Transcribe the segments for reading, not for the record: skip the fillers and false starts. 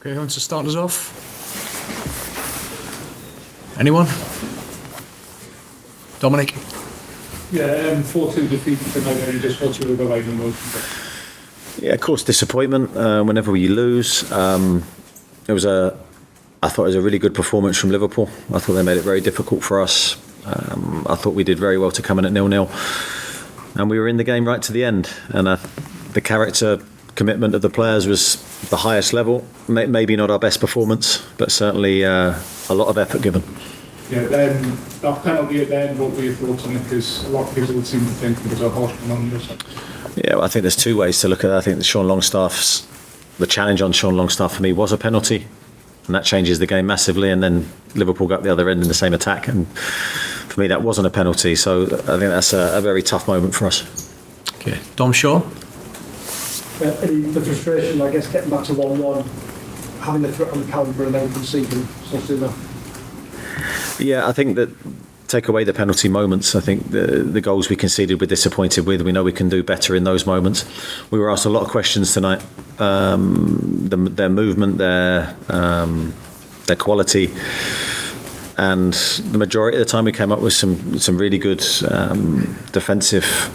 Okay, who wants to start us off? Anyone? Dominic? Yeah, 4-2 defeat tonight, and just what you were like the most. Yeah, of course, disappointment whenever we lose. I thought it was a really good performance from Liverpool. I thought they made it very difficult for us. I thought we did very well to come in at 0-0, and we were in the game right to the end. And the character commitment of the players was the highest level. Maybe not our best performance, but certainly a lot of effort given. Yeah, then that penalty at the end, what were your thoughts on it? Because a lot of people would seem to think it was a harsh one on your side. Yeah, well, I think there's two ways to look at it. I think the challenge on Sean Longstaff for me was a penalty, and that changes the game massively. And then Liverpool got the other end in the same attack, and for me that wasn't a penalty. So I think that's a very tough moment for us. Okay, Dom Shaw. The frustration, I guess, getting back to 1-1, having the threat on the calendar and then conceding something enough. Yeah, I think that take away the penalty moments. I think the goals we conceded we're disappointed with. We know we can do better in those moments. We were asked a lot of questions tonight. Their movement, their quality, and the majority of the time we came up with some really good defensive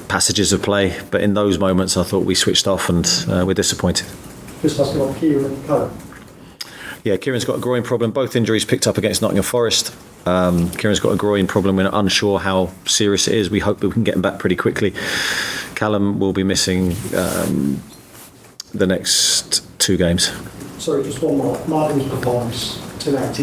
passages of play. But in those moments, I thought we switched off and we're disappointed. Just asking about Kieran and Callum. Yeah, Kieran's got a groin problem. Both injuries picked up against Nottingham Forest. Kieran's got a groin problem. We're not unsure how serious it is. We hope that we can get him back pretty quickly. Callum will be missing the next 2 games. Sorry, just one more. Martin's performance tonight.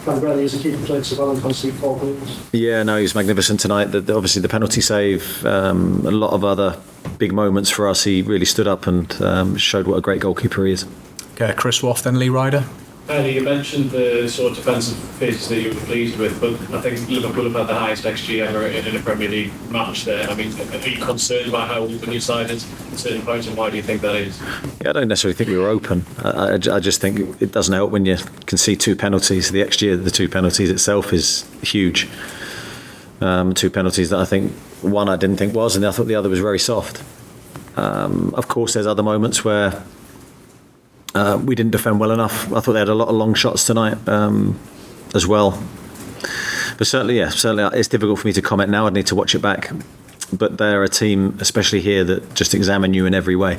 Primarily as a keeper played so well and conceded 4 goals. Yeah, no, he was magnificent tonight. Obviously the penalty save, a lot of other big moments for us. He really stood up and showed what a great goalkeeper he is. Okay, Chris Waff, then Lee Ryder. You mentioned the sort of defensive phases that you were pleased with, but I think Liverpool have had the highest XG ever in a Premier League match there. I mean, are you concerned about how open your side is at certain points, and why do you think that is? Yeah, I don't necessarily think we were open. I just think it doesn't help when you concede 2 penalties. The XG of the 2 penalties itself is huge. 2 penalties that I think one I didn't think was, and I thought the other was very soft. Of course, there's other moments where we didn't defend well enough. I thought they had a lot of long shots tonight as well. But certainly it's difficult for me to comment now. I'd need to watch it back. But they're a team, especially here, that just examine you in every way.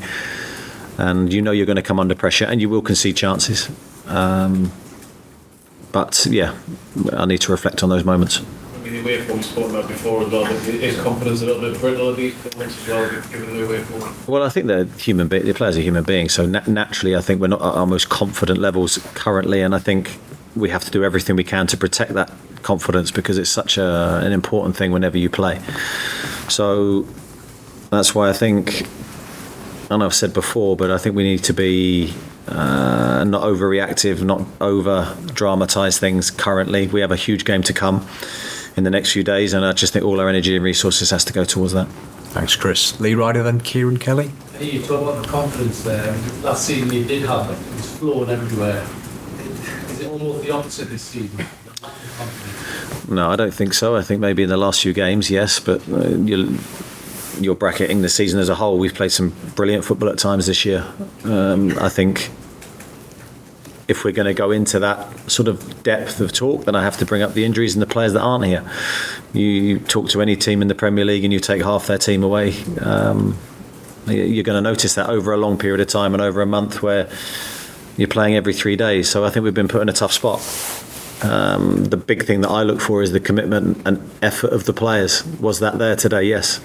And you know you're going to come under pressure and you will concede chances. But yeah, I need to reflect on those moments. The way forward spoken about before as well, is confidence a little bit brittle at these points as well, given the way forward? Well, I think the players are human beings, so naturally I think we're not at our most confident levels currently, and I think we have to do everything we can to protect that confidence because it's such an important thing whenever you play. So that's why I think, and I've said before, but I think we need to be not overreactive, not over dramatise things currently. We have a huge game to come in the next few days, and I just think all our energy and resources has to go towards that. Thanks, Chris. Lee Ryder, then Kieran Kelly. You talk about the confidence there. Last season you did have it. It was flowing everywhere. Is it almost the opposite this season? No, I don't think so. I think maybe in the last few games, yes, but you're bracketing the season as a whole. We've played some brilliant football at times this year. I think if we're going to go into that sort of depth of talk, then I have to bring up the injuries and the players that aren't here. You talk to any team in the Premier League and you take half their team away, you're going to notice that over a long period of time and over a month where you're playing every 3 days. So I think we've been put in a tough spot. The big thing that I look for is the commitment and effort of the players. Was that there today? Yes.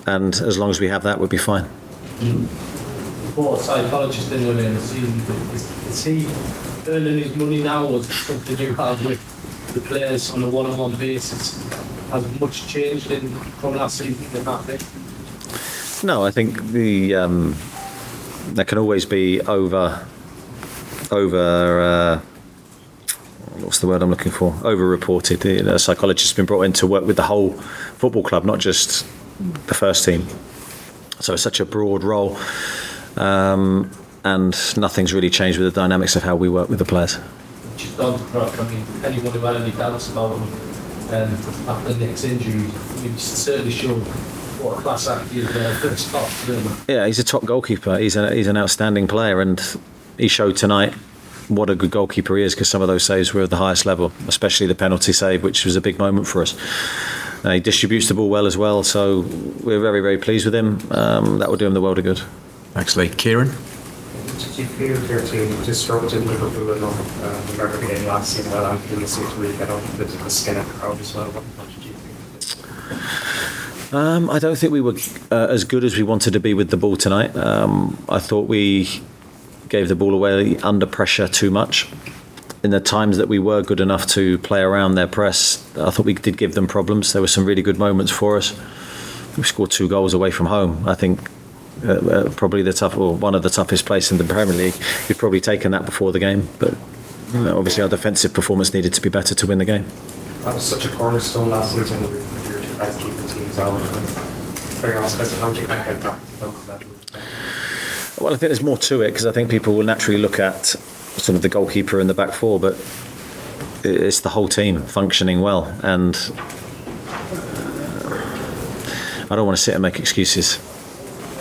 And as long as we have that, we'll be fine. What psychologist in the season? Is he earning his money now, or is it something you have with the players on a one-on-one basis? Has much changed from last season in that thing? No, I think there can always be over what's the word I'm looking for? Over-reported. A psychologist has been brought in to work with the whole football club, not just the first team. So it's such a broad role. And nothing's really changed with the dynamics of how we work with the players. Just on Dubravka, I mean, anyone who had any doubts about him after the next injury, he certainly showed what a class act he is there. Yeah, he's a top goalkeeper. He's an outstanding player, and he showed tonight what a good goalkeeper he is, because some of those saves were at the highest level, especially the penalty save, which was a big moment for us. He distributes the ball well as well, so we're very, very pleased with him. That will do him the world of good. Thanks, Lee. Kieran? Did you feel your team disrupted Liverpool enough? Remember the game last season at Anfield, seemed to really get on the skin of the crowd as well. What did you think? I don't think we were as good as we wanted to be with the ball tonight. I thought we gave the ball away under pressure too much. In the times that we were good enough to play around their press, I thought we did give them problems. There were some really good moments for us. We scored 2 goals away from home. I think probably one of the toughest places in the Premier League. We'd probably taken that before the game, but obviously our defensive performance needed to be better to win the game. That was such a cornerstone last season with your 2 best keeping teams out. Very honest, how do you get that? Well, I think there's more to it, because I think people will naturally look at sort of the goalkeeper and the back four, but it's the whole team functioning well, and I don't want to sit and make excuses,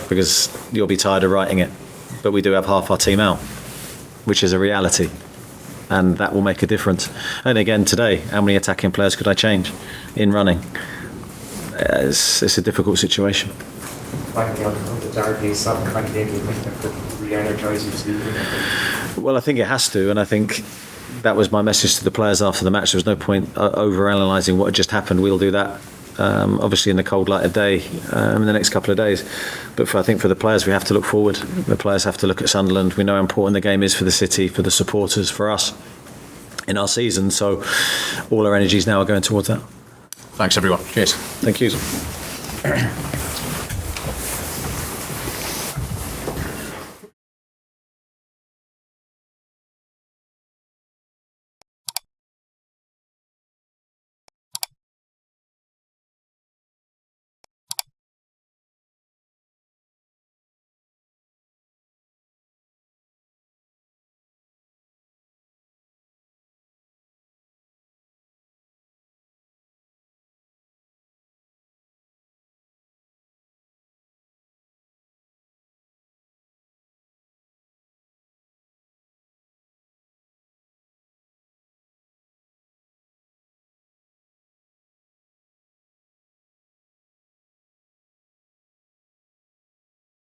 because you'll be tired of writing it, but we do have half our team out, which is a reality, and that will make a difference. And again today, how many attacking players could I change in running? It's a difficult situation. Finally, on the derby, something kind of game you think that could re-energise you? Well, I think it has to, and I think that was my message to the players after the match. There was no point over-analysing what had just happened. We'll do that, obviously in the cold light of day in the next couple of days. But I think for the players, we have to look forward. The players have to look at Sunderland. We know how important the game is for the city, for the supporters, for us in our season. So all our energies now are going towards that. Thanks, everyone. Cheers. Thank you.